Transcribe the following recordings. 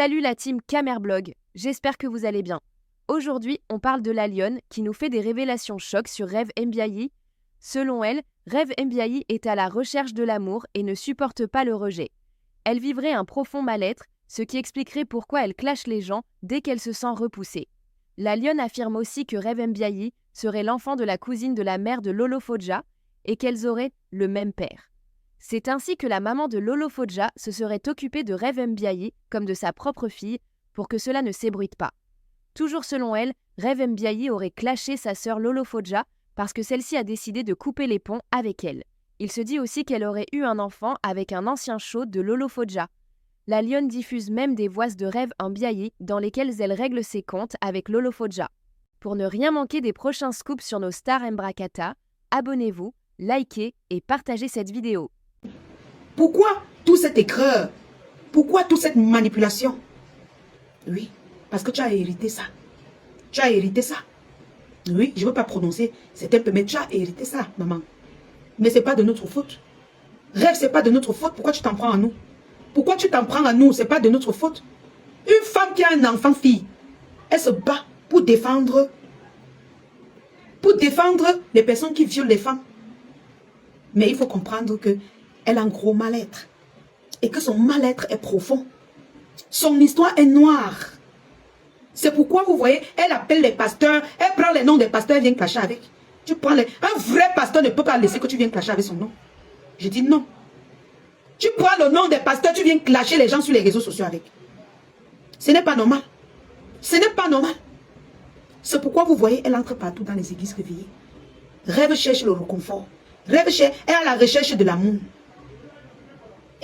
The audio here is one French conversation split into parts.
Salut la team Camerblog, j'espère que vous allez bien. Aujourd'hui, on parle de la lionne qui nous fait des révélations chocs sur Rev Ndiaye. Selon elle, Rev Ndiaye est à la recherche de l'amour et ne supporte pas le rejet. Elle vivrait un profond mal-être, ce qui expliquerait pourquoi elle clash les gens dès qu'elle se sent repoussée. La lionne affirme aussi que Rev Ndiaye serait l'enfant de la cousine de la mère de Lolo Fodja et qu'elles auraient le même père. C'est ainsi que la maman de Lolo Fodja se serait occupée de Rev Ndiaye comme de sa propre fille pour que cela ne s'ébruite pas. Toujours selon elle, Rev Ndiaye aurait clashé sa sœur Lolo Fodja parce que celle-ci a décidé de couper les ponts avec elle. Il se dit aussi qu'elle aurait eu un enfant avec un ancien show de Lolo Fodja. La lionne diffuse même des voix de Rev Ndiaye dans lesquelles elle règle ses comptes avec Lolo Fodja. Pour ne rien manquer des prochains scoops sur nos stars Mbrakata, abonnez-vous, likez et partagez cette vidéo. Pourquoi tout cet écreur? Pourquoi toute cette manipulation? Oui, parce que tu as hérité ça. Tu as hérité ça. Oui, je ne veux pas prononcer, c'est un peu, mais tu as hérité ça, maman. Mais ce n'est pas de notre faute. Rêve, ce n'est pas de notre faute. Pourquoi tu t'en prends à nous? Pourquoi tu t'en prends à nous? Ce n'est pas de notre faute. Une femme qui a un enfant fille, elle se bat pour défendre les personnes qui violent les femmes. Mais il faut comprendre qu'elle a un gros mal-être. Et que son mal-être est profond. Son histoire est noire. C'est pourquoi vous voyez, elle appelle les pasteurs, elle prend les noms des pasteurs, elle vient clasher avec. Tu prends un vrai pasteur ne peut pas laisser que tu viennes clasher avec son nom. Je dis non. Tu prends le nom des pasteurs, tu viens clasher les gens sur les réseaux sociaux avec. Ce n'est pas normal. Ce n'est pas normal. C'est pourquoi vous voyez, elle entre partout dans les églises réveillées. Rêve cherche le réconfort. Rêve cherche, elle est à la recherche de l'amour.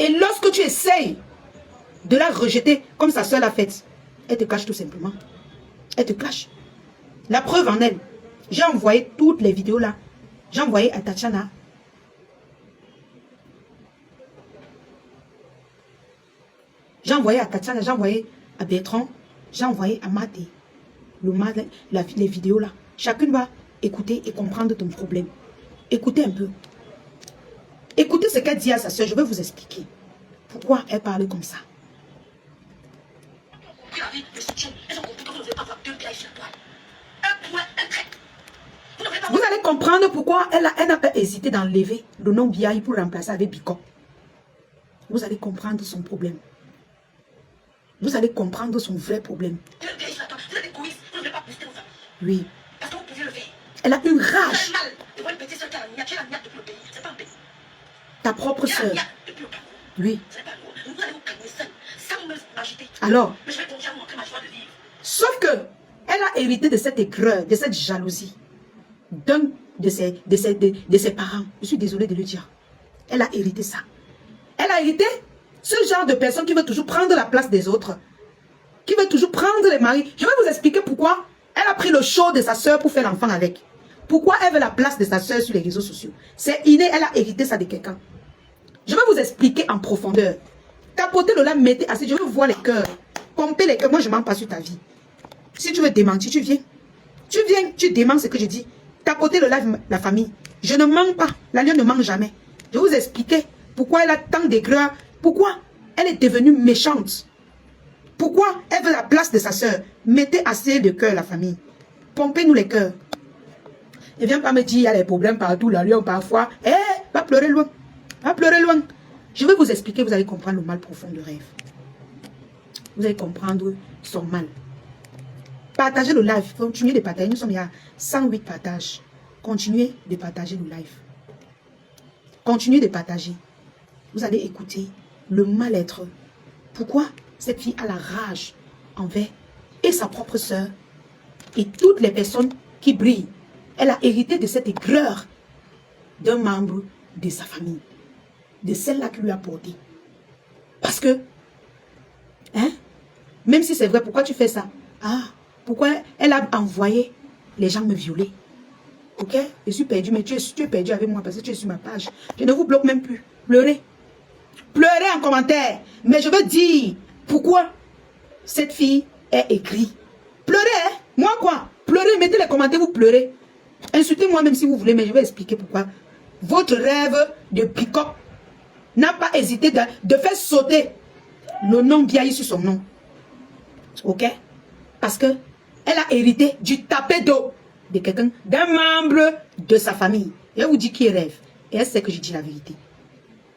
Et lorsque tu essayes de la rejeter comme sa soeur l'a fait, elle te cache tout simplement. Elle te cache. La preuve en elle. J'ai envoyé toutes les vidéos là. J'ai envoyé à Tatiana. J'ai envoyé à Tatiana, j'ai envoyé à Bertrand, j'ai envoyé à Maté. Les vidéos là. Chacune va écouter et comprendre ton problème. Écoutez un peu. Écoutez ce qu'elle dit à sa soeur. Je vais vous expliquer pourquoi elle parle comme ça. Vous allez comprendre pourquoi elle n'a pas hésité d'enlever le nom Biaï pour remplacer avec Biko. Vous allez comprendre son problème. Vous allez comprendre son vrai problème. Oui. Elle a une rage. Ta propre soeur. Oui. Alors, sauf que elle a hérité de cette aigreur, de cette jalousie d'un de ses parents. Je suis désolée de le dire. Elle a hérité ça. Elle a hérité ce genre de personne qui veut toujours prendre la place des autres. Qui veut toujours prendre les maris. Je vais vous expliquer pourquoi elle a pris le show de sa soeur pour faire l'enfant avec. Pourquoi elle veut la place de sa soeur sur les réseaux sociaux. C'est inné, elle a hérité ça de quelqu'un. Je vais vous expliquer en profondeur. Tapotez le là, mettez assez. Je veux voir les cœurs. Pomper les cœurs. Moi, je ne mens pas sur ta vie. Si tu veux démentir, tu viens. Tu viens, tu déments ce que je dis. Tapotez le live, la famille. Je ne mens pas. La lionne ne ment jamais. Je vais vous expliquer pourquoi elle a tant d'aigreur. Pourquoi elle est devenue méchante. Pourquoi elle veut la place de sa soeur. Mettez assez de cœur, la famille. Pompez-nous les cœurs. Ne viens pas me dire, il y a des problèmes partout, la lion parfois. Eh, va pleurer loin. Va pleurer loin. Je vais vous expliquer, vous allez comprendre le mal profond de Rêve. Vous allez comprendre son mal. Partagez le live. Continuez de partager. Nous sommes à 108 partages. Continuez de partager le live. Continuez de partager. Vous allez écouter le mal-être. Pourquoi cette fille a la rage envers et sa propre soeur et toutes les personnes qui brillent. Elle a hérité de cette aigreur d'un membre de sa famille. De celle-là qui lui a porté. Parce que, hein, même si c'est vrai, pourquoi tu fais ça? Ah, pourquoi elle a envoyé les gens me violer? Ok, je suis perdu, mais tu es perdu avec moi parce que tu es sur ma page. Je ne vous bloque même plus. Pleurez. Pleurez en commentaire. Mais je veux dire, pourquoi cette fille est écrite. Pleurez, hein? Moi quoi? Pleurez, mettez les commentaires, vous pleurez. Insultez-moi même si vous voulez, mais je vais expliquer pourquoi. Votre rêve de pick-up n'a pas hésité de faire sauter le nom Biaï sur son nom. Ok? Parce que elle a hérité du tapé d'eau de quelqu'un, d'un membre de sa famille. Je vous dis qui est Rêve. Et elle sait que je dis la vérité.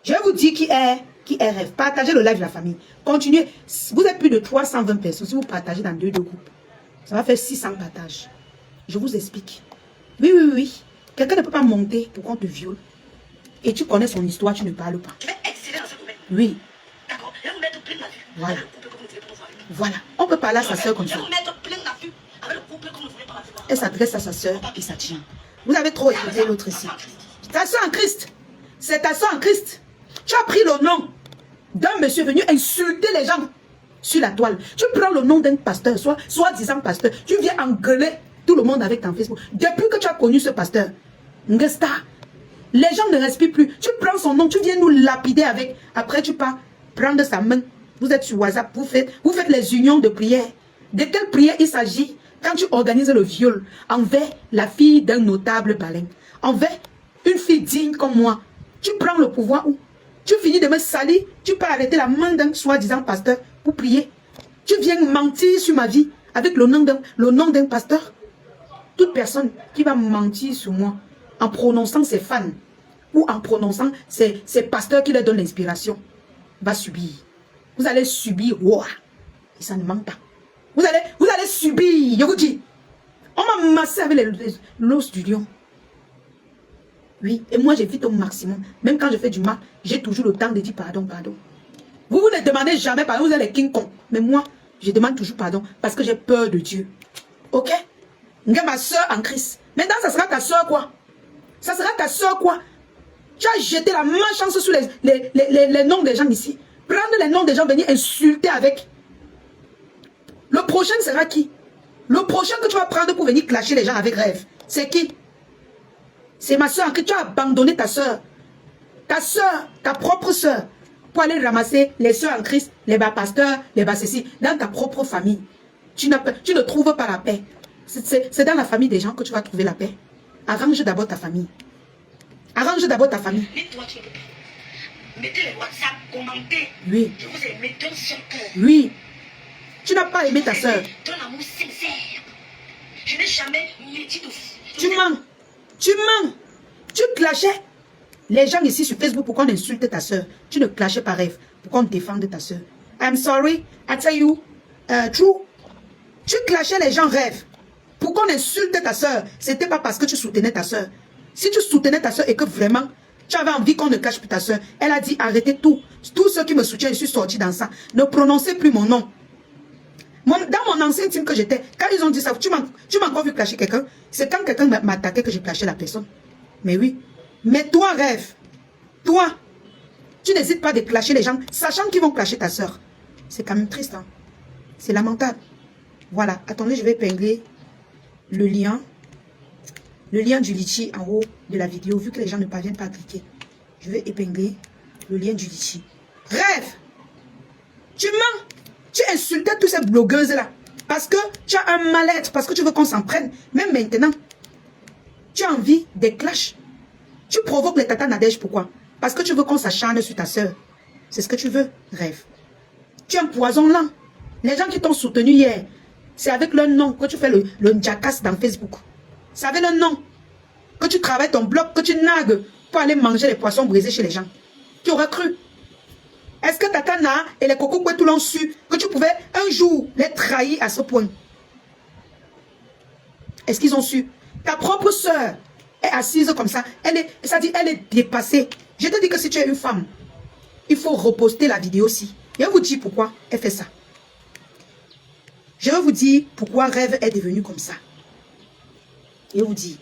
Je vous dis qui est Rêve. Partagez le live de la famille. Continuez. Vous êtes plus de 320 personnes. Si vous partagez dans deux groupes, ça va faire 600 partages. Je vous explique. Oui, oui, oui. Quelqu'un ne peut pas monter pour qu'on te viole. Et tu connais son histoire, tu ne parles pas. Je vais exceller dans ce domaine. Oui. D'accord. Je vais vous mettre plein la vue. Voilà. Avec le couple comme vous voulez pas voir avec moi. Voilà. On peut parler à sa soeur comme Je ça. vais vous mettre plein la vue avec le couple comme vous voulez pas avec moi. Elle s'adresse à sa soeur et ça tient. Vous avez trop écouté l'autre ici. Ta soeur en Christ. C'est ta soeur en Christ. Tu as pris le nom d'un monsieur venu insulter les gens sur la toile. Tu prends le nom d'un pasteur, soi-disant pasteur. Tu viens engueuler tout le monde avec ton Facebook. Depuis que tu as connu ce pasteur, Ngesta, les gens ne respirent plus. Tu prends son nom, tu viens nous lapider avec. Après, tu pars prendre sa main. Vous êtes sur WhatsApp, vous faites les unions de prière. De quelle prière il s'agit quand tu organises le viol envers la fille d'un notable parrain, envers une fille digne comme moi? Tu prends le pouvoir où? Tu finis de me salir, tu peux arrêter la main d'un soi-disant pasteur pour prier. Tu viens mentir sur ma vie avec le nom d'un pasteur. Toute personne qui va mentir sur moi en prononçant ses fans ou en prononçant ses pasteurs qui leur donnent l'inspiration va subir. Vous allez subir, wow. Et ça ne manque pas. Vous allez subir, je vous dis. On m'a massé avec l'os du lion. Oui, et moi j'évite au maximum. Même quand je fais du mal, j'ai toujours le temps de dire pardon, pardon. Vous ne demandez jamais pardon, vous êtes les King Kong. Mais moi, je demande toujours pardon parce que j'ai peur de Dieu. Ok? Ma soeur en Christ. Maintenant, ça sera ta soeur quoi? Ça sera ta soeur quoi? Tu as jeté la malchance sur les noms des gens ici. Prendre les noms des gens, venir insulter avec. Le prochain sera qui? Le prochain que tu vas prendre pour venir clasher les gens avec Rêve, c'est qui? C'est ma soeur que tu as abandonné ta soeur. Ta soeur, ta propre soeur, pour aller ramasser les soeurs en Christ, les bas pasteurs, les bas ceci, dans ta propre famille. Tu ne trouves pas la paix. C'est dans la famille des gens que tu vas trouver la paix. Arrange d'abord ta famille. Arrange d'abord ta famille. Mais toi, tu ne peux pas. Mettez les WhatsApp, commentez. Oui. Je vous ai aimé d'un seul cœur. Oui. Tu n'as pas aimé ta soeur. D'un amour sincère. Je n'ai jamais médité de vous. Tu mens. Tu mens. Tu clashais les gens ici sur Facebook pour qu'on insulte ta soeur. Tu ne clashais pas Rêve pour qu'on défende ta soeur. I'm sorry, I tell you, true. Tu clashais les gens Rêve pour qu'on insulte ta soeur. C'était pas parce que tu soutenais ta soeur. Si tu soutenais ta soeur et que vraiment tu avais envie qu'on ne cache plus ta soeur, elle a dit arrêtez tout. Tous ceux qui me soutiennent, je suis sorti dans ça. Ne prononcez plus mon nom. Dans mon ancien team que j'étais, quand ils ont dit ça, tu m'as encore vu clasher quelqu'un. C'est quand quelqu'un m'a attaqué que j'ai clashé la personne. Mais oui. Mais toi, Rêve, toi, tu n'hésites pas de clasher les gens, sachant qu'ils vont clasher ta soeur. C'est quand même triste, hein. C'est lamentable. Voilà. Attendez, je vais épingler le lien du litchi en haut de la vidéo, vu que les gens ne parviennent pas à cliquer. Je vais épingler le lien du litchi. Rêve, tu mens. Tu insultais toutes ces blogueuses-là. Parce que tu as un mal-être, parce que tu veux qu'on s'en prenne. Même maintenant, tu as envie des clashs. Tu provoques les tatas Nadège, pourquoi? Parce que tu veux qu'on s'acharne sur ta soeur. C'est ce que tu veux, Rêve. Tu es un poison lent. Les gens qui t'ont soutenu hier, c'est avec leur nom que tu fais le jackass dans Facebook. C'est avec leur nom que tu travailles ton blog, que tu nagues pour aller manger les poissons brisés chez les gens. Tu aurais cru. Est-ce que Tata Na et les Coco tout l'ont su que tu pouvais un jour les trahir à ce point? Est-ce qu'ils ont su? Ta propre soeur est assise comme ça. Elle est dépassée. Je te dis que si tu es une femme, il faut reposter la vidéo aussi. Je vais vous dire pourquoi elle fait ça. Je vais vous dire pourquoi Rêve est devenue comme ça. Je vous dis.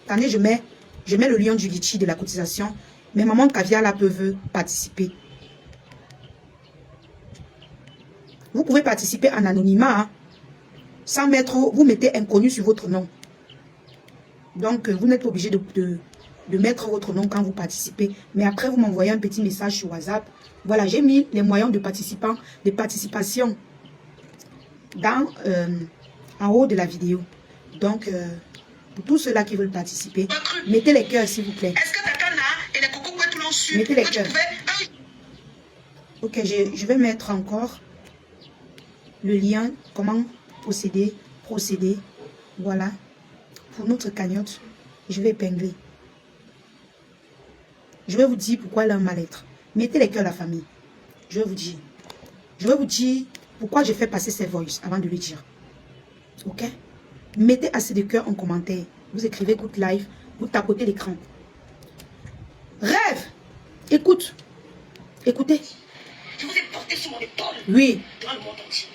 Attendez, je mets le lien du litchi de la cotisation. Mais maman Caviar là peuvent participer. Vous pouvez participer en anonymat, hein, sans mettre, vous mettez inconnu sur votre nom. Donc, vous n'êtes pas obligé de mettre votre nom quand vous participez. Mais après, vous m'envoyez un petit message sur WhatsApp. Voilà, j'ai mis les moyens de participation en haut de la vidéo. Donc, pour tous ceux-là qui veulent participer, mettez les cœurs, s'il vous plaît. Est-ce que Tata Na et les Coco tout l'ont su? Mettez les cœurs. Ok, je vais mettre encore le lien, comment procéder. Voilà. Pour notre cagnotte, je vais épingler. Je vais vous dire pourquoi elle a un mal-être. Mettez les cœurs à la famille. Je vais vous dire. Je vais vous dire pourquoi je fais passer ces voices avant de le dire. Ok? Mettez assez de cœur en commentaire. Vous écrivez good live. Vous tapotez l'écran. Rêve. Écoute. Écoutez. Je vous ai porté sur mon épaule. Oui. Dans le monde entier.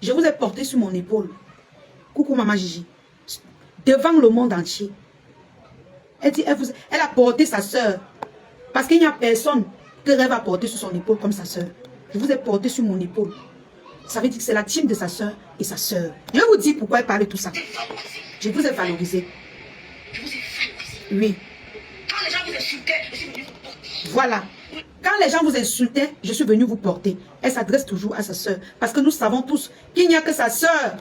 Je vous ai porté sur mon épaule. Coucou maman Gigi. Devant le monde entier. Elle dit, elle a porté sa soeur. Parce qu'il n'y a personne que Rêve a porté sur son épaule comme sa soeur. Je vous ai porté sur mon épaule. Ça veut dire que c'est la team de sa soeur et sa soeur. Je vais vous dire pourquoi elle parle de tout ça. Je vous ai valorisé. Je vous ai valorisé. Oui. Quand les gens vous insultaient, je suis venu vous porter. Voilà. Quand les gens vous insultaient, je suis venu vous porter. Elle s'adresse toujours à sa soeur. Parce que nous savons tous qu'il n'y a que sa soeur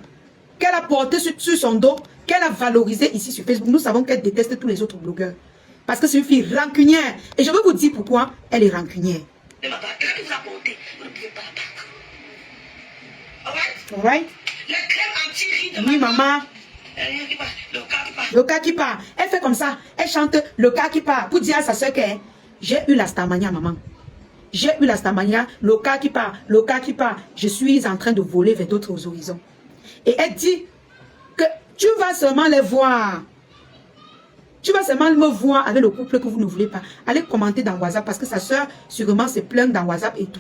qu'elle a porté sur son dos, qu'elle a valorisé ici sur Facebook. Nous savons qu'elle déteste tous les autres blogueurs. Parce que c'est une fille rancunière. Et je vais vous dire pourquoi elle est rancunière. Et ma bague, quelqu'un qui vous a porté, vous ne pouvez pas la battre. Alright? Alright? Les crèmes anti-rides de Oui, maman. Le cas qui part. Le cas qui part. Elle fait comme ça. Elle chante le cas qui part. Pour dire à sa soeur que j'ai eu la starmania, maman. J'ai eu la starmania. Le cas qui part. Le cas qui part. Je suis en train de voler vers d'autres horizons. Et elle dit que tu vas seulement les voir. Tu vas seulement me voir avec le couple que vous ne voulez pas. Allez commenter dans WhatsApp parce que sa soeur sûrement se plaint dans WhatsApp et tout.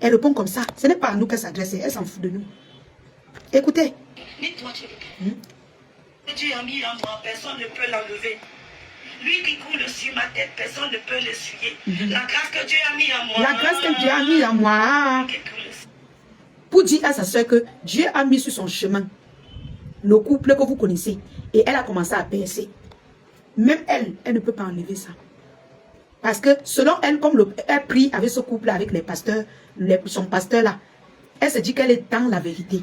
Elle répond comme ça. Ce n'est pas à nous qu'elle s'adresse. Elle s'en fout de nous. Écoutez. Ni toi, tu ne peux pas. Dieu a mis en moi, personne ne peut l'enlever. Lui qui coule sur ma tête, personne ne peut l'essuyer. La grâce que Dieu a mis en moi. La grâce que Dieu a mis en moi. Pour dire à sa soeur que Dieu a mis sur son chemin le couple que vous connaissez. Et elle a commencé à percer. Même elle ne peut pas enlever ça. Parce que selon elle, comme elle prie avec ce couple, avec les pasteurs, son pasteur là, elle se dit qu'elle est dans la vérité.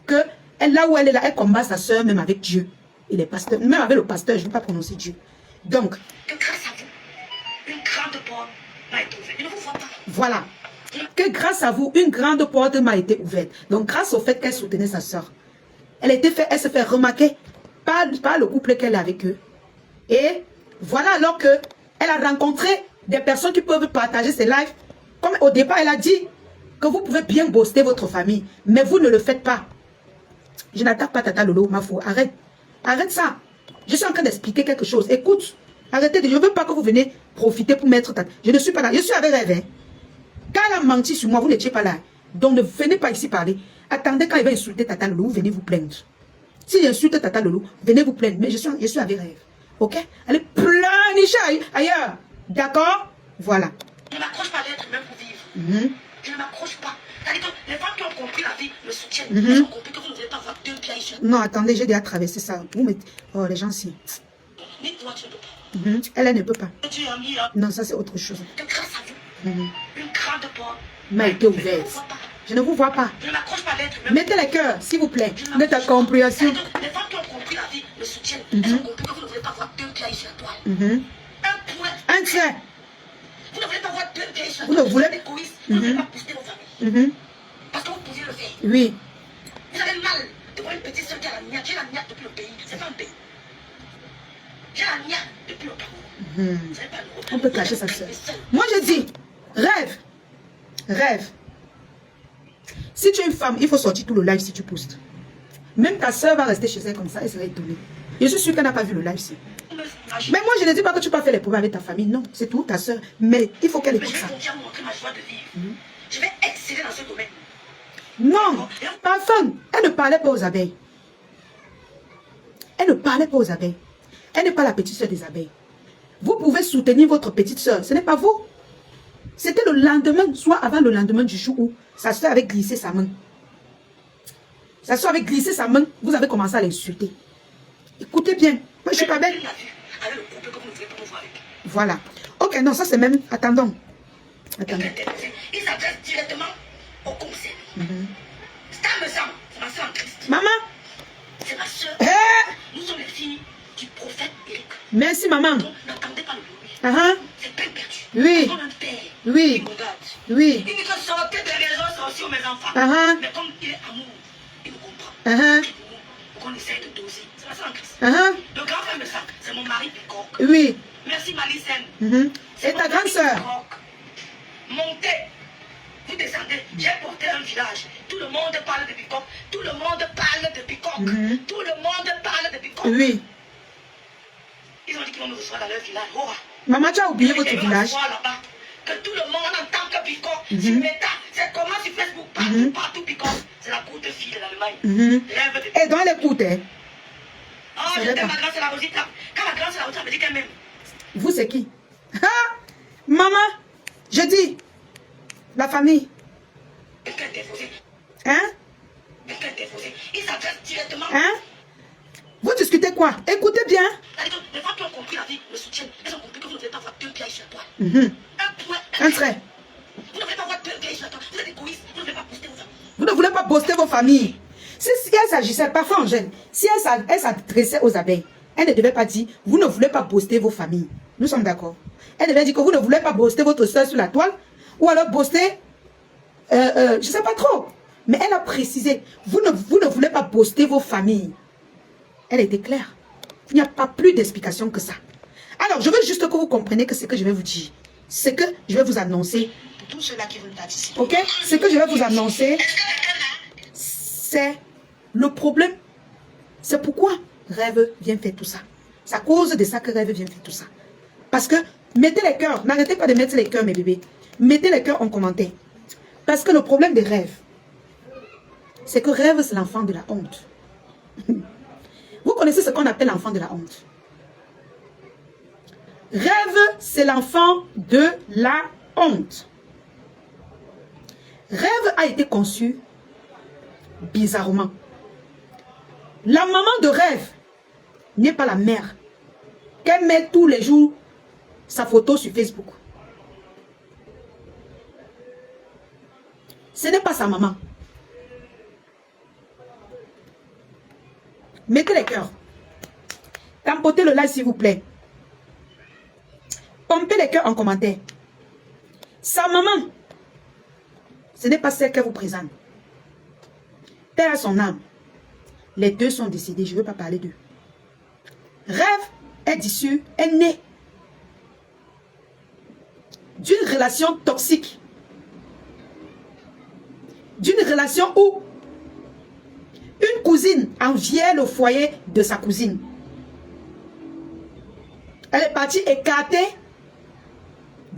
Que là où elle est là, elle combat sa soeur même avec Dieu. Et les pasteurs, même avec le pasteur, je ne veux pas prononcer Dieu. Donc, que grâce à vous, une grande porte m'a été ouverte. Je ne vous vois pas. Voilà. Que grâce à vous, une grande porte m'a été ouverte. Donc, grâce au fait qu'elle soutenait sa soeur, elle se fait remarquer par le couple qu'elle a avec eux. Et voilà alors que elle a rencontré des personnes qui peuvent partager ses lives. Comme au départ, elle a dit que vous pouvez bien booster votre famille, mais vous ne le faites pas. Je n'attaque pas Tata Lolo, ma foi. Arrête. Arrête ça. Je suis en train d'expliquer quelque chose. Écoute. Arrêtez. Je ne veux pas que vous venez profiter pour mettre Tata. Je ne suis pas là. Je suis avec Rêve. Hein. Quand elle a menti sur moi, vous n'étiez pas là. Donc ne venez pas ici parler. Attendez quand il va insulter Tata Lolo, vous venez vous plaindre. Si j'insulte Tata Lolo, venez vous plaindre. Mais je suis avec Rêve. Ok? Allez planifier ailleurs. D'accord? Voilà. Je ne m'accroche pas à l'être humain pour vivre. Je ne m'accroche pas. C'est-à-dire que les femmes qui ont compris la vie me soutiennent. Elles ont compris que vous ne devez pas avoir deux pieds sur. Non, attendez, j'ai déjà traversé ça. Vous mettez... Oh, les gens, si. Ni toi, tu ne peux pas. Elle ne peut pas. Dieu a mis là. Non, ça, c'est autre chose. Que grâce à vous, une grande porte M'a été ouverte. Je ne vous vois pas. Je ne m'accroche pas à l'être humain. Mettez les cœurs, s'il vous plaît. De ta compréhension. Les femmes qui ont compris la vie me soutiennent. Elles ont compris que vous ne devez pas avoir deux pieds sur la toile. Un point. Un trait. Vous ne voulez pas avoir deux pieds sur la Vous toile. ne voulez Vous êtes égoïste. Vous ne voulez pas booster vos familles. Parce que vous pouviez le faire. Oui. Vous avez mal de voir une petite soeur qui a la niaque. J'ai la niaque depuis le pays. C'est pas un pays. J'ai la niaque depuis le Cameroun. Vous savez pas le On peut cacher sa soeur. Moi, je dis, Rêve. Rêve. Si tu es une femme, il faut sortir tout le live si tu postes. Même ta soeur va rester chez elle comme ça, elle sera étonnée. Je suis sûre qu'elle n'a pas vu le live ici. Mais moi, je ne dis pas que tu peux pas faire les problèmes avec ta famille. Non, c'est tout ta soeur. Mais il faut qu'elle Mais écoute je ça. vais continuer à montrer ma joie de vivre. Je vais exceller dans ce domaine. Non, ma femme, elle ne parlait pas aux abeilles. Elle ne parlait pas aux abeilles. Elle n'est pas la petite soeur des abeilles. Vous pouvez soutenir votre petite soeur. Ce n'est pas vous. C'était le lendemain, soit avant le lendemain du jour où sa soeur avait glissé sa main. Sa soeur avait glissé sa main. Vous avez commencé à l'insulter. Écoutez bien. Moi, je ne suis pas belle. Avec le couple que vous ne voulez pas me voir avec. Voilà. Ok, non, ça c'est même... Attendons. Attendez. Il s'adresse directement au conseil. Ça me semble, c'est ma soeur en Christ. Maman. C'est ma soeur. Nous sommes les filles du prophète Eric. Merci, maman. Donc, n'attendez pas le bruit. C'est peine perdue. Oui. On a un père. Oui. Il me garde. Oui. Il dit que sortez des réseaux sorcier ou mes enfants. Mais comme il est amour, il nous comprend. Pour qu'on essaye de doser. C'est la ça en Christ. Le grand frère me ça, c'est mon mari Bicoque. Oui. Merci Malicène. C'est ta grande soeur. Montez. Vous descendez, j'ai porté un village. Tout le monde parle de Bicoque. Tout le monde parle de Bicoque. Tout le monde parle de Bicoque. Oui. Ils ont dit qu'ils vont me recevoir dans leur village. Oh. Maman, tu as oublié votre village. Que tout le monde entend que Bicoque. Sur Meta, c'est comment sur Facebook, partout, partout Bicoque. C'est la courte fille de l'Allemagne. Et dans les courtes, hein? Oh, je t'aime, ma grande, c'est la Rosita. Quand la grande, c'est la Rosita, elle me dit qu'elle m'aime. Vous, c'est qui? Maman, je dis, la famille. Quelqu'un est déposé. Hein? Quelqu'un est déposé. Il s'adresse directement. Hein? Vous discutez quoi? Écoutez bien. Les femmes qui ont compris la vie me soutiennent. Elles ont compris que vous ne devez pas avoir deux pieds sur toi. Un trait. Vous ne devez pas avoir deux pieds sur toi. Vous êtes égoïste. Vous ne devez pas poster vos familles. Vous ne voulez pas poster vos familles. Si elle s'agissait, parfois Angèle, si elle s'adressait aux abeilles, elle ne devait pas dire, vous ne voulez pas poster vos familles. Nous sommes d'accord. Elle devait dire que vous ne voulez pas poster votre soeur sur la toile, ou alors poster, je ne sais pas trop. Mais elle a précisé, vous ne voulez pas poster vos familles. Elle était claire. Il n'y a pas plus d'explication que ça. Alors, je veux juste que vous compreniez que ce que je vais vous dire, c'est que je vais vous annoncer. Pour tous ceux-là qui veulent participer. Ok? Ce que je vais vous annoncer, c'est le problème. C'est pourquoi Rêve vient faire tout ça. C'est à cause de ça que Rêve vient faire tout ça. Parce que, mettez les cœurs. N'arrêtez pas de mettre les cœurs, mes bébés. Mettez les cœurs en commentaire. Parce que le problème de Rêve, c'est que Rêve, c'est l'enfant de la honte. Vous connaissez ce qu'on appelle l'enfant de la honte. Rêve, c'est l'enfant de la honte. Rêve a été conçu bizarrement. La maman de Rêve n'est pas la mère qu'elle met tous les jours sa photo sur Facebook. Ce n'est pas sa maman. Mettez les cœurs. Tampotez le like s'il vous plaît. Pompez les cœurs en commentaire. Sa maman, ce n'est pas celle qu'elle vous présente. Père à son âme. Les deux sont décédés, je ne veux pas parler d'eux. Rêve est issu, est né d'une relation toxique. D'une relation où une cousine enviait le foyer de sa cousine. Elle est partie écarter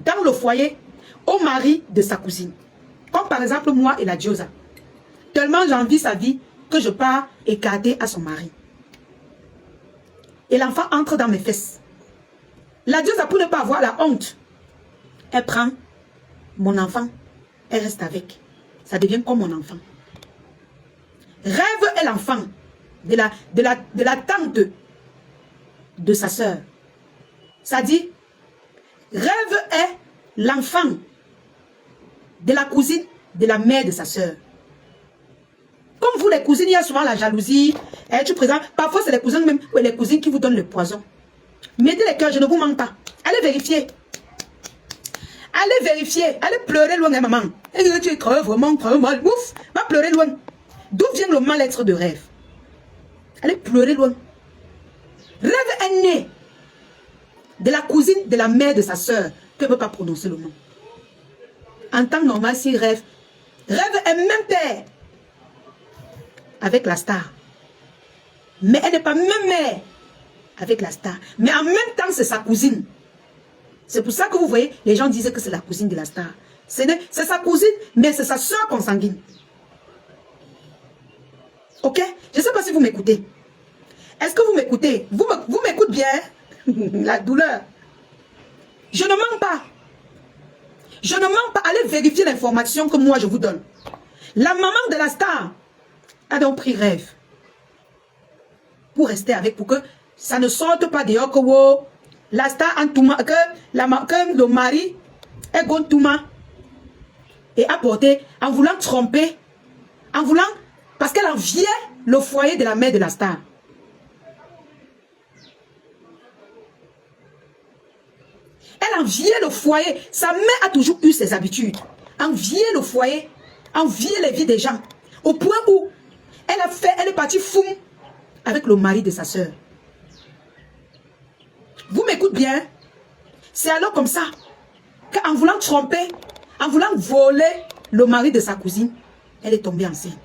dans le foyer au mari de sa cousine. Comme par exemple moi et la Diosa. Tellement j'envie sa vie que je pars écarter à son mari. Et l'enfant entre dans mes fesses. La Diosa, pour ne pas avoir la honte, elle prend mon enfant, elle reste avec. Ça devient comme mon enfant. Rêve est l'enfant de la tante de sa sœur. Ça dit, Rêve est l'enfant de la cousine de la mère de sa sœur. Comme vous les cousines, il y a souvent la jalousie. Tu présentes, parfois c'est les cousins même, ou les cousines qui vous donnent le poison. Mettez les cœurs, je ne vous manque pas. Allez vérifier. Allez vérifier. Allez pleurer loin, hein, maman. Et tu es vraiment très mal. Ouf, va pleurer loin. D'où vient le mal-être de Rêve? Allez pleurer loin. Rêve est né de la cousine de la mère de sa sœur, que ne peut pas prononcer le nom. En temps normal, si Rêve est même père avec la star. Mais elle n'est pas même mère avec la star. Mais en même temps, c'est sa cousine. C'est pour ça que vous voyez, les gens disent que c'est la cousine de la star. C'est sa cousine, mais c'est sa soeur consanguine. Ok? Je ne sais pas si vous m'écoutez. Est-ce que vous m'écoutez? Vous m'écoutez bien? La douleur. Je ne mens pas. Je ne mens pas. Allez vérifier l'information que moi je vous donne. La maman de la star a donc pris Rêve pour rester avec, pour que ça ne sorte pas dehors que wow, la star en tout que le mari est gontouma et apporté en voulant tromper, en voulant, parce qu'elle enviait le foyer de la mère de la star. Elle enviait le foyer. Sa mère a toujours eu ses habitudes. Envier le foyer envier les vies des gens. Au point où elle est partie fou avec le mari de sa sœur. Vous m'écoutez bien? C'est alors comme ça qu'en voulant tromper, en voulant voler le mari de sa cousine, elle est tombée enceinte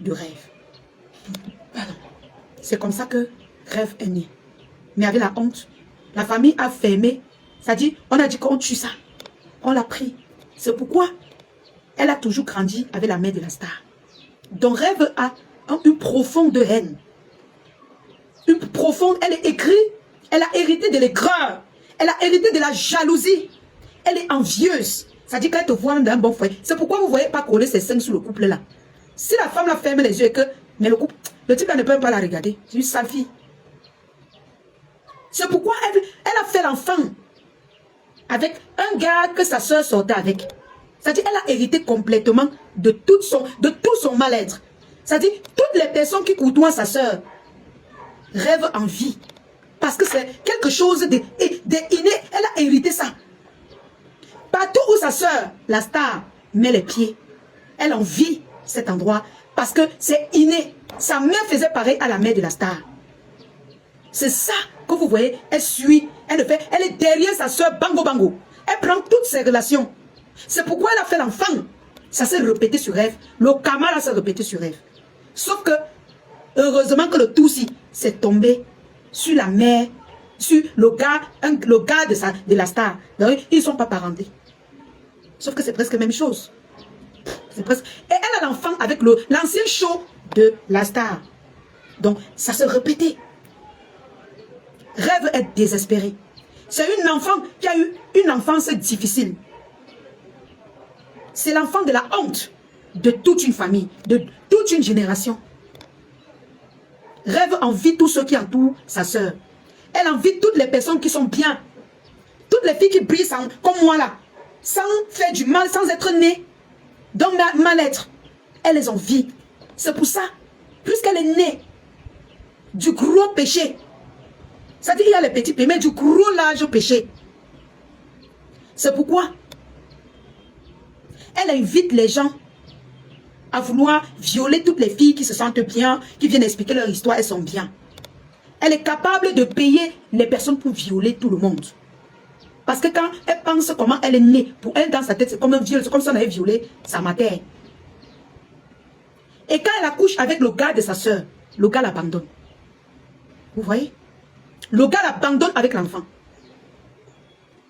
de Rêve. Pardon. C'est comme ça que Rêve est né. Mais avec la honte, la famille a fermé. C'est-à-dire, on a dit qu'on tue ça. On l'a pris. C'est pourquoi elle a toujours grandi avec la mère de la star. Donc Rêve a une profonde haine. Une profonde, elle est écrite, elle a hérité de l'aigreur. Elle a hérité de la jalousie. Elle est envieuse. C'est-à-dire qu'elle te voit dans un bon foyer. C'est pourquoi vous ne voyez pas coller ses seins sur le couple là. Si la femme la ferme les yeux et que... Mais le couple, le type elle ne peut pas la regarder. C'est une sale fille. C'est pourquoi elle a fait l'enfant avec un gars que sa soeur sortait avec. C'est-à-dire qu'elle a hérité complètement de tout son mal-être. C'est-à-dire toutes les personnes qui côtoient sa soeur rêvent en vie. Parce que c'est quelque chose d'inné. Elle a hérité ça. Partout où sa soeur, la star, met les pieds, elle envie cet endroit parce que c'est inné. Sa mère faisait pareil à la mère de la star. C'est ça que vous voyez, elle suit, elle est derrière sa soeur bango bango. Elle prend toutes ses relations. C'est pourquoi elle a fait l'enfant. Ça s'est répété sur Rêve. Le karma là s'est répété sur Rêve. Sauf que, heureusement que le tout-ci s'est tombé sur la mère, sur le gars de la star. Donc, ils ne sont pas parentés. Sauf que c'est presque la même chose. C'est presque... Et elle a l'enfant avec l'ancien show de la star. Donc, ça se répétait. Rêve est désespérée. C'est une enfant qui a eu une enfance difficile. C'est l'enfant de la honte de toute une famille, de toute une génération. Rêve envie tous ceux qui entourent sa sœur. Elle envie toutes les personnes qui sont bien. Toutes les filles qui brillent comme moi là. Sans faire du mal, sans être nées dans mal-être. Elle les envie. C'est pour ça, puisqu'elle est née du gros péché. C'est-à-dire qu'il y a les petits péchés, mais du gros large péché. C'est pourquoi elle invite les gens à vouloir violer toutes les filles qui se sentent bien, qui viennent expliquer leur histoire, elles sont bien. Elle est capable de payer les personnes pour violer tout le monde. Parce que quand elle pense comment elle est née, pour elle dans sa tête, c'est comme un viol, c'est comme si on avait violé sa mère. Et quand elle accouche avec le gars de sa soeur, le gars l'abandonne. Vous voyez? Le gars l'abandonne avec l'enfant.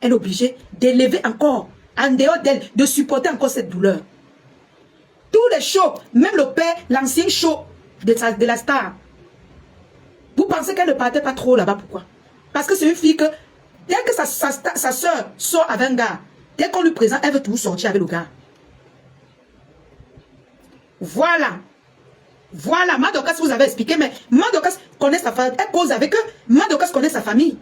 Elle est obligée d'élever encore, en dehors d'elle, de supporter encore cette douleur. Tous les shows, même le père, l'ancien show de la star. Vous pensez qu'elle ne partait pas trop là-bas, pourquoi? Parce que c'est une fille que, dès que sa soeur sort avec un gars, dès qu'on lui présente, elle veut toujours sortir avec le gars. Voilà. Voilà, Madokas vous avez expliqué, mais Madokas connaît sa famille, elle cause avec eux, Madokas connaît sa famille.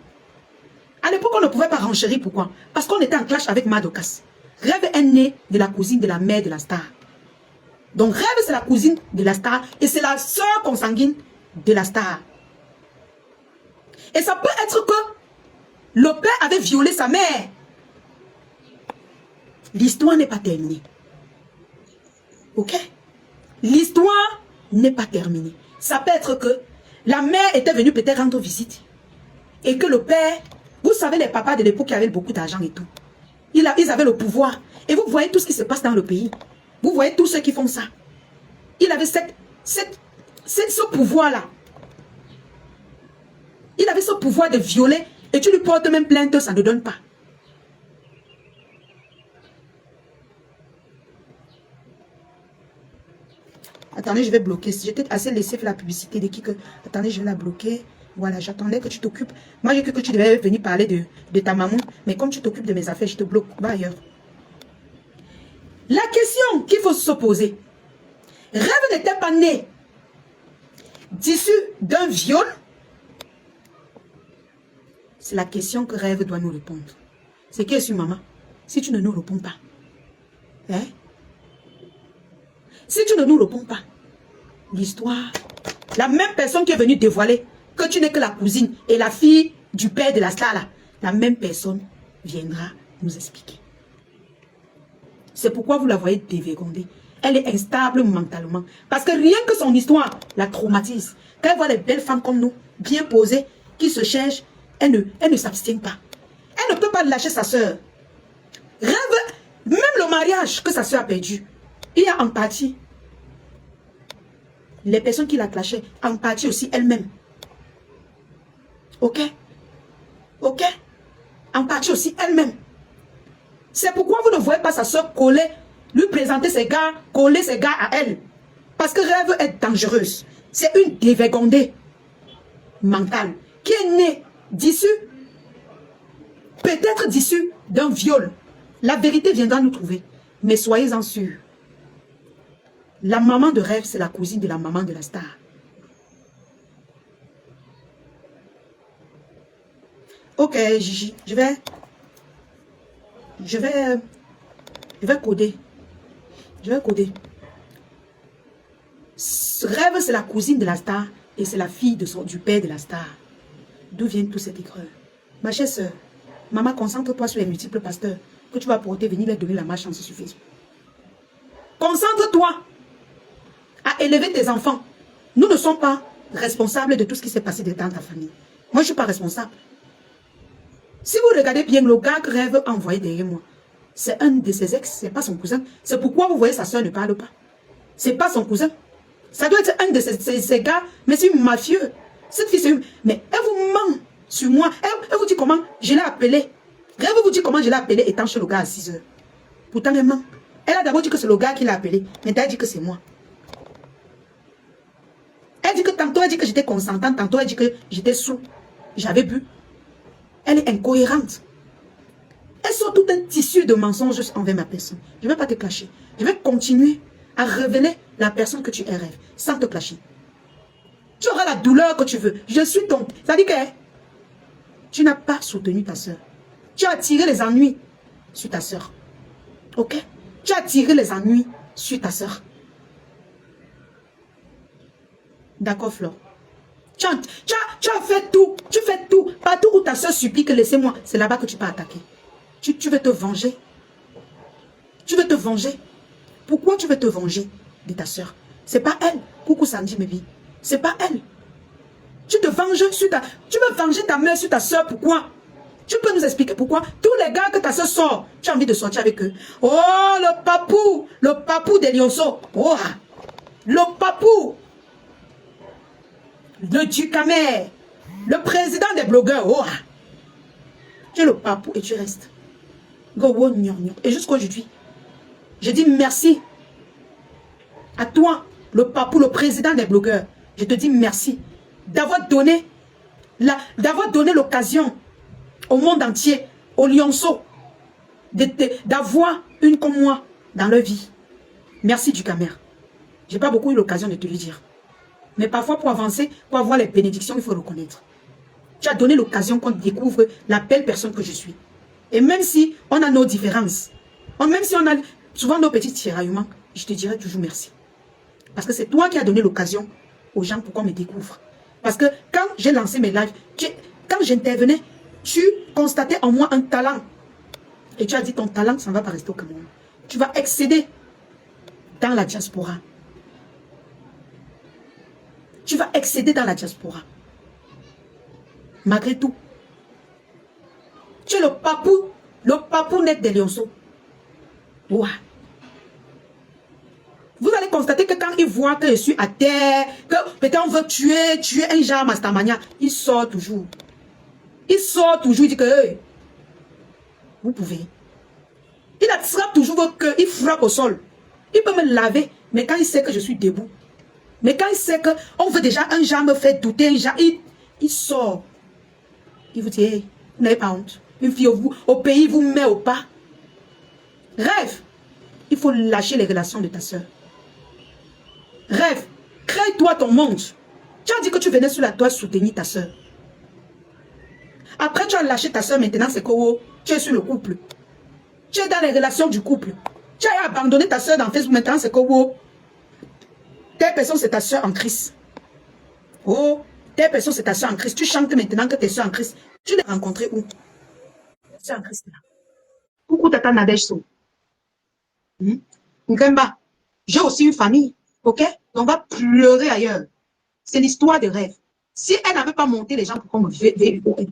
À l'époque, on ne pouvait pas renchérir, pourquoi? Parce qu'on était en clash avec Madokas. Rêve est née de la cousine de la mère de la star. Donc Rêve, c'est la cousine de la star et c'est la soeur consanguine de la star. Et ça peut être que le père avait violé sa mère. L'histoire n'est pas terminée. Ok? L'histoire n'est pas terminée. Ça peut être que la mère était venue peut-être rendre visite. Et que le père, vous savez les papas de l'époque qui avaient beaucoup d'argent et tout. Ils avaient le pouvoir. Et vous voyez tout ce qui se passe dans le pays. Vous voyez tous ceux qui font ça. Il avait ce pouvoir-là. Il avait ce pouvoir de violer. Et tu lui portes même plainte, ça ne donne pas. Attendez, je vais bloquer. J'étais assez laissé faire la publicité de qui que... Attendez, je vais la bloquer. Voilà, j'attendais que tu t'occupes. Moi, j'ai cru que tu devais venir parler de ta maman. Mais comme tu t'occupes de mes affaires, je te bloque. Va ailleurs. La question qu'il faut se poser. Rêve n'était pas né d'issue d'un viol. C'est la question que Rêve doit nous répondre. C'est qui est sur maman? Si tu ne nous réponds pas. Hein? Si tu ne nous réponds pas, l'histoire, la même personne qui est venue dévoiler que tu n'es que la cousine et la fille du père de la star là, la même personne viendra nous expliquer. C'est pourquoi vous la voyez dévergondée. Elle est instable mentalement. Parce que rien que son histoire la traumatise. Quand elle voit des belles femmes comme nous, bien posées, qui se cherchent, elle ne s'abstient pas. Elle ne peut pas lâcher sa soeur. Rêve, même le mariage que sa soeur a perdu, il y a empathie. Les personnes qui la clashaient, empathie aussi elle-même. Ok? Ok? Empathie aussi elle-même. C'est pourquoi vous ne voyez pas sa soeur coller, lui présenter ses gars, coller ses gars à elle. Parce que Rêve est dangereuse. C'est une dévergondée mentale qui est née d'issue, peut-être d'issue d'un viol. La vérité viendra nous trouver. Mais soyez-en sûrs. La maman de Rêve, c'est la cousine de la maman de la star. Ok, Gigi, je vais coder. Je vais coder. Rêve, c'est la cousine de la star et c'est la fille du père de la star. D'où vient tout cet écreur? Ma chère soeur, maman, concentre-toi sur les multiples pasteurs que tu vas porter, venir leur donner la malchance sur Facebook. Concentre-toi à élever tes enfants. Nous ne sommes pas responsables de tout ce qui s'est passé dans ta famille. Moi, je ne suis pas responsable. Si vous regardez bien, le gars que Rêve a envoyé derrière moi, c'est un de ses ex, c'est pas son cousin. C'est pourquoi vous voyez sa soeur ne parle pas. C'est pas son cousin. Ça doit être un de ces gars, mais c'est une mafieux. Cette fille, c'est une... Mais elle vous ment sur moi. Elle vous dit comment je l'ai appelé. Rêve vous dit comment je l'ai appelé étant chez le gars à 6 heures. Pourtant, elle ment. Elle a d'abord dit que c'est le gars qui l'a appelé. Mais elle dit que c'est moi. Elle dit que tantôt, elle dit que j'étais consentante. Tantôt, elle dit que j'étais sous. J'avais bu. Elle est incohérente. Elle sort tout un tissu de mensonges envers ma personne. Je ne vais pas te clasher. Je vais continuer à révéler la personne que tu es, Rêve, sans te clasher. Tu auras la douleur que tu veux. Je suis ton... Ça dit que tu n'as pas soutenu ta soeur. Tu as attiré les ennuis sur ta soeur. Ok? Tu as attiré les ennuis sur ta soeur. D'accord, Flore? Tu as fait tout. Tu fais tout. Partout où ta soeur supplie que laissez-moi, c'est là-bas que tu peux attaquer. Tu veux te venger. Tu veux te venger. Pourquoi tu veux te venger de ta soeur? C'est pas elle. Coucou Sandy, baby. C'est pas elle. Tu te venges sur ta... Tu veux venger ta mère sur ta soeur. Pourquoi? Tu peux nous expliquer pourquoi? Tous les gars que ta soeur sort, tu as envie de sortir avec eux. Oh, le papou des lionceaux. Oh, le papou. Le Ducamer. Le président des blogueurs. Oh, tu es le papou et tu restes. Et jusqu'aujourd'hui, je dis merci à toi, le papou, le président des blogueurs. Je te dis merci d'avoir donné l'occasion au monde entier, aux lionceaux, d'avoir une comme moi dans leur vie. Merci Ducamer. Je n'ai pas beaucoup eu l'occasion de te le dire. Mais parfois, pour avancer, pour avoir les bénédictions, il faut reconnaître. Tu as donné l'occasion qu'on découvre la belle personne que je suis. Et même si on a nos différences, même si on a souvent nos petits tiraillements, je te dirai toujours merci. Parce que c'est toi qui as donné l'occasion aux gens pour qu'on me découvre. Parce que quand j'ai lancé mes lives, quand j'intervenais, tu constatais en moi un talent. Et tu as dit ton talent, ça ne va pas rester au Cameroun. Tu vas excéder dans la diaspora. Tu vas excéder dans la diaspora. Malgré tout. Tu es le papou net des lionceaux. Ouais. Vous allez constater que quand il voit que je suis à terre, que peut-être on veut tuer un genre Mastamania, il sort toujours. Il sort toujours, il dit que hey, vous pouvez. Il attrape toujours vos cœurs, il frappe au sol. Il peut me laver, mais quand il sait que je suis debout, mais quand il sait qu'on veut déjà un genre me faire douter, un genre, il sort. Il vous dit, hey, vous n'avez pas honte. Une fille au pays vous met au pas. Rêve, il faut lâcher les relations de ta soeur. Rêve, crée-toi ton monde. Tu as dit que tu venais sur la toile soutenir ta soeur. Après, tu as lâché ta soeur, maintenant c'est que tu es sur le couple. Tu es dans les relations du couple. Tu as abandonné ta soeur dans Facebook, maintenant c'est que telle personne c'est ta soeur en Christ. Oh, telle personne c'est ta soeur en Christ. Tu chantes maintenant que tu es soeur en Christ. Tu l'as rencontré où? Soeur en Christ là. Coucou Tata Nadège So. Nkemba, j'ai aussi une famille, ok? On va pleurer ailleurs. C'est l'histoire de rêve. Si elle n'avait pas monté les gens pour qu'on me VUON.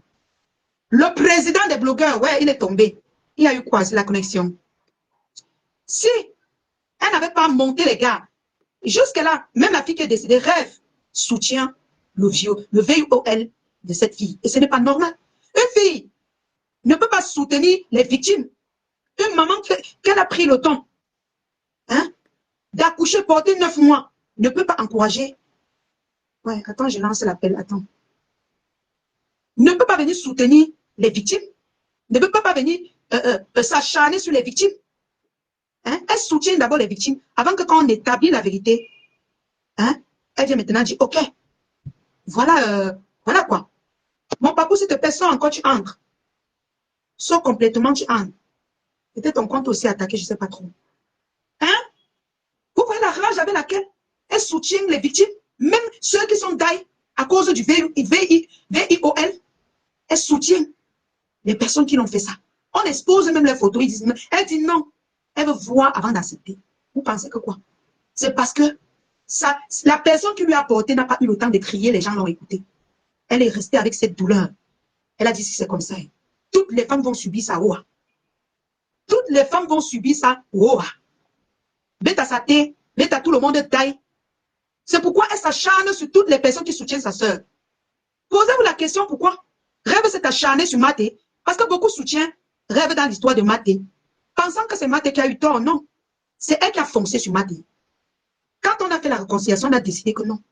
Le président des blogueurs, ouais, il est tombé. Il y a eu quoi? C'est la connexion. Si elle n'avait pas monté les gars, jusque-là, même la fille qui est décédée, rêve, soutient le VUOL de cette fille. Et ce n'est pas normal. Une fille ne peut pas soutenir les victimes. Une maman qu'elle a pris le temps d'accoucher, porter 9 mois, ne peut pas encourager. Ouais, attends, je lance l'appel, attends. Ne peut pas venir soutenir les victimes. Ne peut pas venir s'acharner sur les victimes. Elle soutient d'abord les victimes avant que quand on établit la vérité, elle vient maintenant dire, ok, voilà, voilà quoi. Mon papa, si te personne encore, tu entres. Sors complètement, tu entres. Peut-être ton compte aussi attaqué, je ne sais pas trop. Vous voyez la rage avec laquelle elle soutient les victimes, même ceux qui sont d'ailleurs à cause du VIOL, elle soutient les personnes qui l'ont fait ça. On expose même les photos, elle dit non. Elle veut voir avant d'accepter. Vous pensez que quoi? C'est parce que ça, la personne qui lui a apporté n'a pas eu le temps de crier, les gens l'ont écouté. Elle est restée avec cette douleur. Elle a dit si c'est comme ça, toutes les femmes vont subir ça. Toutes les femmes vont subir ça. Bête sa tête, bête à tout le monde taille. C'est pourquoi elle s'acharne sur toutes les personnes qui soutiennent sa soeur. Posez-vous la question pourquoi Rêve s'est acharné sur Maté. Parce que beaucoup soutiennent Rêve dans l'histoire de Maté. Pensant que c'est Maté qui a eu tort, non. C'est elle qui a foncé sur Maté. Quand on a fait la réconciliation, on a décidé que non.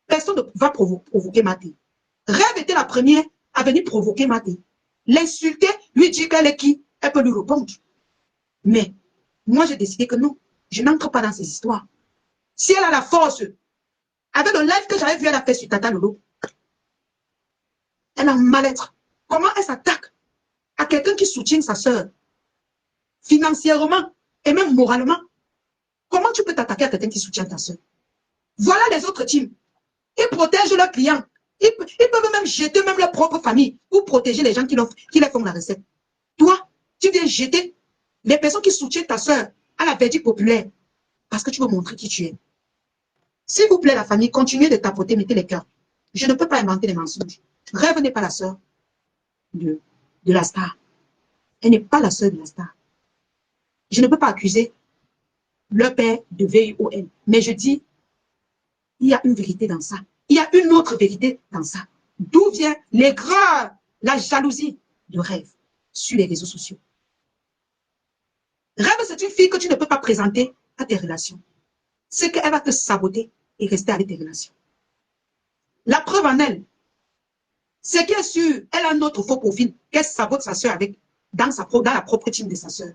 Personne ne va provoquer Maté. Rêve était la première à venir provoquer Maté. L'insulter, lui dire qu'elle est qui, elle peut lui répondre. Mais moi, j'ai décidé que non. Je n'entre pas dans ces histoires. Si elle a la force, avec le live que j'avais vu, elle a fait sur Tata Lolo, elle a un mal-être. Comment elle s'attaque à quelqu'un qui soutient sa soeur, financièrement et même moralement? Comment tu peux t'attaquer à quelqu'un qui soutient ta soeur? Voilà les autres teams. Ils protègent leurs clients. Ils peuvent même jeter même leur propre famille pour protéger les gens qui les font la recette. Toi, tu viens jeter les personnes qui soutiennent ta soeur à la verdict populaire parce que tu veux montrer qui tu es. S'il vous plaît, la famille, continuez de tapoter, mettez les cœurs. Je ne peux pas inventer des mensonges. Rêve n'est pas la sœur de la star. Elle n'est pas la sœur de la star. Je ne peux pas accuser le père de VIOL. Mais je dis, il y a une vérité dans ça. Il y a une autre vérité dans ça. D'où vient l'aigreur, la jalousie de Rêve sur les réseaux sociaux? Rêve, c'est une fille que tu ne peux pas présenter à tes relations. C'est qu'elle va te saboter et rester avec tes relations. La preuve en elle, c'est qu'elle est sûre, elle a un autre faux profil, qu'elle sabote sa soeur avec, dans la propre team de sa soeur.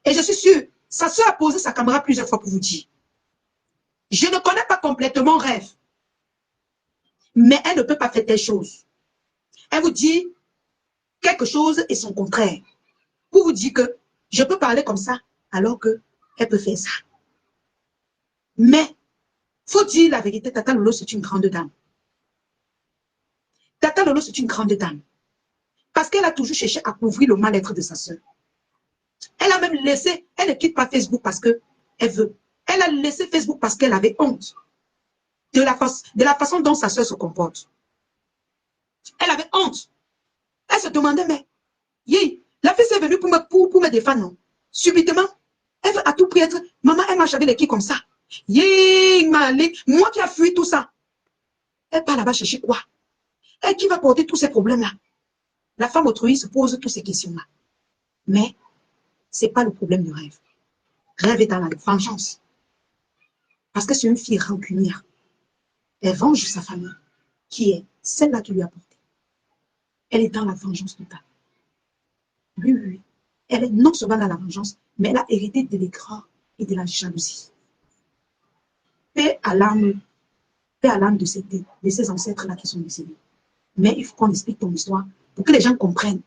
Et je suis sûre, sa soeur a posé sa caméra plusieurs fois pour vous dire. Je ne connais pas complètement Rêve, mais elle ne peut pas faire telle chose. Elle vous dit quelque chose et son contraire. Pour vous dire que je peux parler comme ça, alors qu'elle peut faire ça. Mais, faut dire la vérité, Tata Lolo, c'est une grande dame. Tata Lolo, c'est une grande dame. Parce qu'elle a toujours cherché à couvrir le mal-être de sa soeur. Elle a même laissé, elle ne quitte pas Facebook parce qu'elle veut. Elle a laissé Facebook parce qu'elle avait honte de la façon dont sa soeur se comporte. Elle avait honte. Elle se demandait, mais, la fille est venue pour me défendre, non? Subitement, elle veut à tout prix être, maman, elle marche avec les qui comme ça. Moi qui a fui tout ça. Elle part là-bas chercher quoi? Elle qui va porter tous ces problèmes-là? La femme autrui se pose toutes ces questions-là. Mais, ce n'est pas le problème de Rêve. Rêve est dans la vengeance. Parce que c'est une fille rancunière. Elle venge sa famille, qui est celle-là qui lui a porté. Elle est dans la vengeance totale. Oui. Elle est non seulement dans la vengeance, mais elle a hérité de l'aigreur et de la jalousie. Paix à l'âme de ces ancêtres-là qui sont décédés. Mais il faut qu'on explique ton histoire pour que les gens comprennent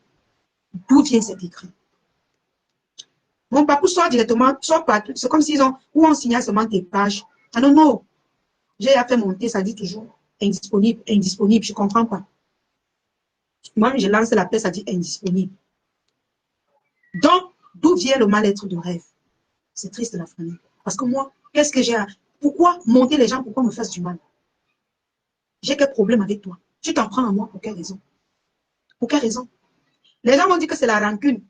d'où vient cet écrit. Mon papa soit directement, soit pas, c'est comme s'ils ont, où on signale seulement tes pages. Ah non, j'ai fait monter, ça dit toujours indisponible, je ne comprends pas. Moi, je lance l'appel, ça dit indisponible. Donc, d'où vient le mal-être de Rêve? C'est triste la famille. Parce que moi, qu'est-ce que j'ai à... Pourquoi monter les gens, pourquoi me faire du mal? J'ai quel problème avec toi? Tu t'en prends à moi pour quelle raison? Pour quelle raison? Les gens vont dire que c'est la rancune.